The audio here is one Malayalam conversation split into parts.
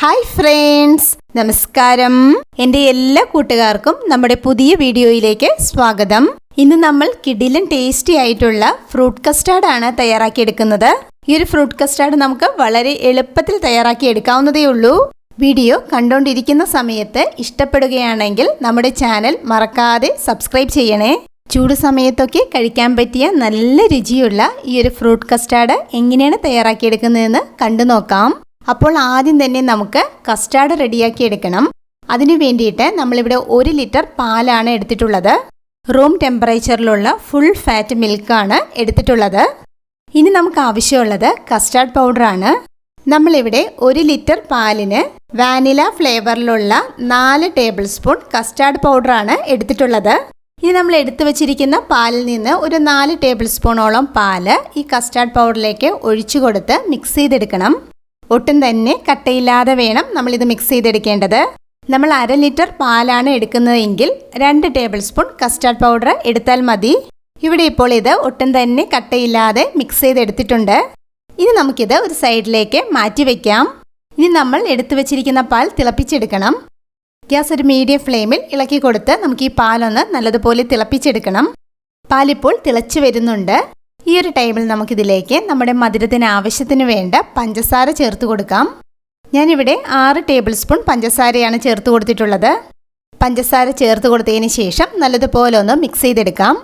ഹായ് ഫ്രണ്ട്സ്, നമസ്കാരം. എൻ്റെ എല്ലാ കൂട്ടുകാർക്കും നമ്മുടെ പുതിയ വീഡിയോയിലേക്ക് സ്വാഗതം. ഇന്ന് നമ്മൾ കിടിലൻ ടേസ്റ്റി ആയിട്ടുള്ള ഫ്രൂട്ട് കസ്റ്റാർഡ് ആണ് തയ്യാറാക്കിയെടുക്കുന്നത്. ഈ ഒരു ഫ്രൂട്ട് കസ്റ്റാർഡ് നമുക്ക് വളരെ എളുപ്പത്തിൽ തയ്യാറാക്കി എടുക്കാവുന്നതേ ഉള്ളൂ. വീഡിയോ കണ്ടുകൊണ്ടിരിക്കുന്ന സമയത്ത് ഇഷ്ടപ്പെടുകയാണെങ്കിൽ നമ്മുടെ ചാനൽ മറക്കാതെ സബ്സ്ക്രൈബ് ചെയ്യണേ. ചൂട് സമയത്തൊക്കെ കഴിക്കാൻ പറ്റിയ നല്ല രുചിയുള്ള ഈ ഒരു ഫ്രൂട്ട് കസ്റ്റാർഡ് എങ്ങനെയാണ് തയ്യാറാക്കിയെടുക്കുന്നതെന്ന് കണ്ടു നോക്കാം. അപ്പോൾ ആദ്യം തന്നെ നമുക്ക് കസ്റ്റാർഡ് റെഡിയാക്കി എടുക്കണം. അതിനു വേണ്ടിയിട്ട് നമ്മളിവിടെ 1 ലിറ്റർ പാലാണ് എടുത്തിട്ടുള്ളത്. റൂം ടെമ്പറേച്ചറിലുള്ള ഫുൾ ഫാറ്റ് മിൽക്കാണ് എടുത്തിട്ടുള്ളത്. ഇനി നമുക്ക് ആവശ്യമുള്ളത് കസ്റ്റാർഡ് പൗഡറാണ്. നമ്മളിവിടെ 1 ലിറ്റർ പാലിന് വാനില ഫ്ലേവറിലുള്ള 4 ടേബിൾ സ്പൂൺ കസ്റ്റാർഡ് പൗഡറാണ് എടുത്തിട്ടുള്ളത്. ഇനി നമ്മൾ എടുത്തു വച്ചിരിക്കുന്ന പാലിൽ നിന്ന് ഒരു 4 ടേബിൾ സ്പൂണോളം പാല് ഈ കസ്റ്റാർഡ് പൗഡറിലേക്ക് ഒഴിച്ചു കൊടുത്ത് മിക്സ് ചെയ്തെടുക്കണം. ഒട്ടും തന്നെ കട്ടയില്ലാതെ വേണം നമ്മളിത് മിക്സ് ചെയ്തെടുക്കേണ്ടത്. നമ്മൾ 1/2 ലിറ്റർ പാലാണ് എടുക്കുന്നതെങ്കിൽ 2 ടേബിൾ സ്പൂൺ കസ്റ്റാർഡ് പൗഡർ എടുത്താൽ മതി. ഇവിടെ ഇപ്പോൾ ഇത് ഒട്ടും തന്നെ കട്ടയില്ലാതെ മിക്സ് ചെയ്തെടുത്തിട്ടുണ്ട്. ഇനി നമുക്കിത് ഒരു സൈഡിലേക്ക് മാറ്റി വയ്ക്കാം. ഇനി നമ്മൾ എടുത്തു വച്ചിരിക്കുന്ന പാൽ തിളപ്പിച്ചെടുക്കണം. ഗ്യാസ് ഒരു മീഡിയം ഫ്ലെയിമിൽ ഇളക്കി കൊടുത്ത് നമുക്ക് ഈ പാലൊന്ന് നല്ലതുപോലെ തിളപ്പിച്ചെടുക്കണം. പാലിപ്പോൾ തിളച്ചു വരുന്നുണ്ട്. ഈ ഒരു ടൈമിൽ നമുക്കിതിലേക്ക് നമ്മുടെ മധുരത്തിന് ആവശ്യത്തിന് വേണ്ട പഞ്ചസാര ചേർത്ത് കൊടുക്കാം. ഞാനിവിടെ 6 ടേബിൾ സ്പൂൺ പഞ്ചസാരയാണ് ചേർത്ത് കൊടുത്തിട്ടുള്ളത്. പഞ്ചസാര ചേർത്ത് കൊടുത്തതിന് ശേഷം നല്ലതുപോലെ ഒന്ന് മിക്സ് ചെയ്തെടുക്കാം.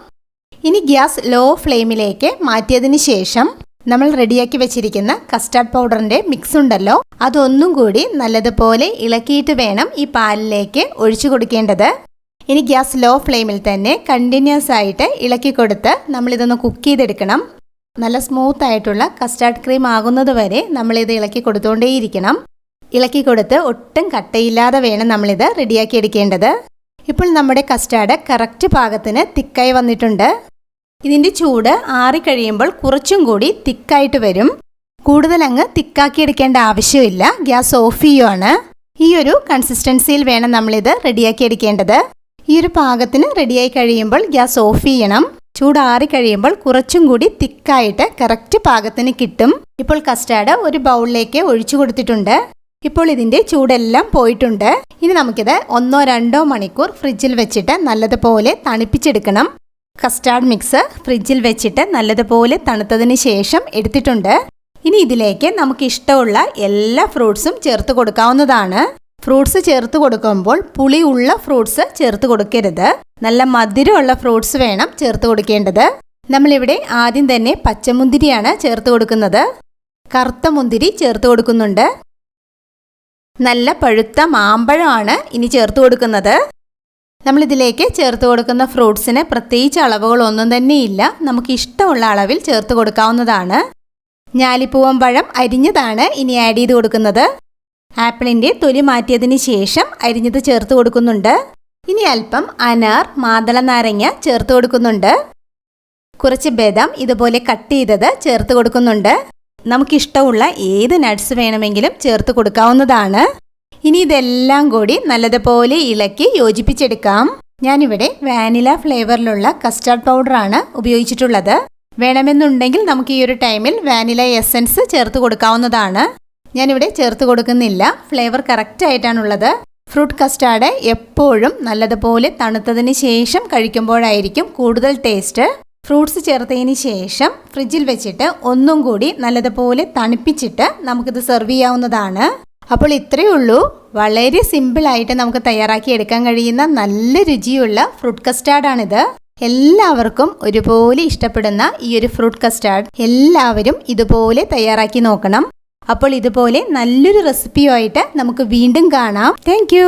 ഇനി ഗ്യാസ് ലോ ഫ്ലെയിമിലേക്ക് മാറ്റിയതിന് ശേഷം നമ്മൾ റെഡിയാക്കി വെച്ചിരിക്കുന്ന കസ്റ്റാർഡ് പൗഡറിൻ്റെ മിക്സ് ഉണ്ടല്ലോ, അതൊന്നും കൂടി നല്ലതുപോലെ ഇളക്കിയിട്ട് വേണം ഈ പാലിലേക്ക് ഒഴിച്ചു കൊടുക്കേണ്ടത്. ഇനി ഗ്യാസ് ലോ ഫ്ലെയിമിൽ തന്നെ കണ്ടിന്യൂസ് ആയിട്ട് ഇളക്കി കൊടുത്ത് നമ്മളിതൊന്ന് കുക്ക് ചെയ്തെടുക്കണം. നല്ല സ്മൂത്ത് ആയിട്ടുള്ള കസ്റ്റാർഡ് ക്രീം ആകുന്നത് വരെ നമ്മളിത് ഇളക്കി കൊടുത്തുകൊണ്ടേയിരിക്കണം. ഇളക്കി കൊടുത്ത് ഒട്ടും കട്ടയില്ലാതെ വേണം നമ്മളിത് റെഡിയാക്കി എടുക്കേണ്ടത്. ഇപ്പോൾ നമ്മുടെ കസ്റ്റാർഡ് കറക്റ്റ് പാകത്തിന് തിക്കായി വന്നിട്ടുണ്ട്. ഇതിൻ്റെ ചൂട് ആറിക്കഴിയുമ്പോൾ കുറച്ചും കൂടി തിക്കായിട്ട് വരും. കൂടുതൽ അങ്ങ് തിക്കാക്കി എടുക്കേണ്ട ആവശ്യമില്ല. ഗ്യാസ് ഓഫ് ചെയ്യുവാണ്. ഈ ഒരു കൺസിസ്റ്റൻസിയിൽ വേണം നമ്മളിത് റെഡിയാക്കി എടുക്കേണ്ടത്. ഈ ഒരു പാകത്തിന് റെഡിയായി കഴിയുമ്പോൾ ഗ്യാസ് ഓഫ് ചെയ്യണം. ചൂടാറി കഴിയുമ്പോൾ കുറച്ചും കൂടി തിക്കായിട്ട് കറക്റ്റ് പാകത്തിന് കിട്ടും. ഇപ്പോൾ കസ്റ്റാർഡ് ഒരു ബൗളിലേക്ക് ഒഴിച്ചു കൊടുത്തിട്ടുണ്ട്. ഇപ്പോൾ ഇതിൻ്റെ ചൂടെല്ലാം പോയിട്ടുണ്ട്. ഇനി നമുക്കിത് 1-2 മണിക്കൂർ ഫ്രിഡ്ജിൽ വെച്ചിട്ട് നല്ലതുപോലെ തണുപ്പിച്ചെടുക്കണം. കസ്റ്റാർഡ് മിക്സ് ഫ്രിഡ്ജിൽ വെച്ചിട്ട് നല്ലതുപോലെ തണുത്തതിന് ശേഷം എടുത്തിട്ടുണ്ട്. ഇനി ഇതിലേക്ക് നമുക്ക് ഇഷ്ടമുള്ള എല്ലാ ഫ്രൂട്ട്സും ചേർത്ത് കൊടുക്കാവുന്നതാണ്. ഫ്രൂട്ട്സ് ചേർത്ത് കൊടുക്കുമ്പോൾ പുളിയുള്ള ഫ്രൂട്ട്സ് ചേർത്ത് കൊടുക്കരുത്. നല്ല മധുരമുള്ള ഫ്രൂട്ട്സ് വേണം ചേർത്ത് കൊടുക്കേണ്ടത്. നമ്മളിവിടെ ആദ്യം തന്നെ പച്ചമുന്തിരിയാണ് ചേർത്ത് കൊടുക്കുന്നത്. കറുത്ത മുന്തിരി ചേർത്ത് കൊടുക്കുന്നുണ്ട്. നല്ല പഴുത്ത മാമ്പഴമാണ് ഇനി ചേർത്ത് കൊടുക്കുന്നത്. നമ്മളിതിലേക്ക് ചേർത്ത് കൊടുക്കുന്ന ഫ്രൂട്ട്സിന് പ്രത്യേകിച്ച് അളവുകളൊന്നും തന്നെയില്ല. നമുക്ക് ഇഷ്ടമുള്ള അളവിൽ ചേർത്ത് കൊടുക്കാവുന്നതാണ്. ഞാലിപ്പൂവൻ പഴം അരിഞ്ഞതാണ് ഇനി ആഡ് ചെയ്ത് കൊടുക്കുന്നത്. ആപ്പിളിൻ്റെ തൊലി മാറ്റിയതിന് ശേഷം അരിഞ്ഞത് ചേർത്ത് കൊടുക്കുന്നുണ്ട്. ഇനി അല്പം അനാർ, മാതള നാരങ്ങ ചേർത്ത് കൊടുക്കുന്നുണ്ട്. കുറച്ച് ബദാം ഇതുപോലെ കട്ട് ചെയ്തത് ചേർത്ത് കൊടുക്കുന്നുണ്ട്. നമുക്കിഷ്ടമുള്ള ഏത് നട്ട്സ് വേണമെങ്കിലും ചേർത്ത് കൊടുക്കാവുന്നതാണ്. ഇനി ഇതെല്ലാം കൂടി നല്ലതുപോലെ ഇളക്കി യോജിപ്പിച്ചെടുക്കാം. ഞാനിവിടെ വാനില ഫ്ലേവറിലുള്ള കസ്റ്റാർഡ് പൗഡറാണ് ഉപയോഗിച്ചിട്ടുള്ളത്. വേണമെന്നുണ്ടെങ്കിൽ നമുക്ക് ഈ ഒരു ടൈമിൽ വാനില എസൻസ് ചേർത്ത് കൊടുക്കാവുന്നതാണ്. ഞാനിവിടെ ചേർത്ത് കൊടുക്കുന്നില്ല. ഫ്ലേവർ കറക്റ്റ് ആയിട്ടാണുള്ളത്. ഫ്രൂട്ട് കസ്റ്റാർഡ് എപ്പോഴും നല്ലതുപോലെ തണുത്തതിന് ശേഷം കഴിക്കുമ്പോഴായിരിക്കും കൂടുതൽ ടേസ്റ്റ്. ഫ്രൂട്ട്സ് ചേർത്തതിന് ശേഷം ഫ്രിഡ്ജിൽ വെച്ചിട്ട് ഒന്നും കൂടി നല്ലതുപോലെ തണുപ്പിച്ചിട്ട് നമുക്കിത് സെർവ് ചെയ്യാവുന്നതാണ്. അപ്പോൾ ഇത്രയേ ഉള്ളൂ. വളരെ സിമ്പിളായിട്ട് നമുക്ക് തയ്യാറാക്കി എടുക്കാൻ കഴിയുന്ന നല്ല രുചിയുള്ള ഫ്രൂട്ട് കസ്റ്റാർഡാണിത്. എല്ലാവർക്കും ഒരുപോലെ ഇഷ്ടപ്പെടുന്ന ഈ ഒരു ഫ്രൂട്ട് കസ്റ്റാർഡ് എല്ലാവരും ഇതുപോലെ തയ്യാറാക്കി നോക്കണം. അപ്പോൾ ഇതുപോലെ നല്ലൊരു റെസിപ്പിയുമായിട്ട് നമുക്ക് വീണ്ടും കാണാം. താങ്ക്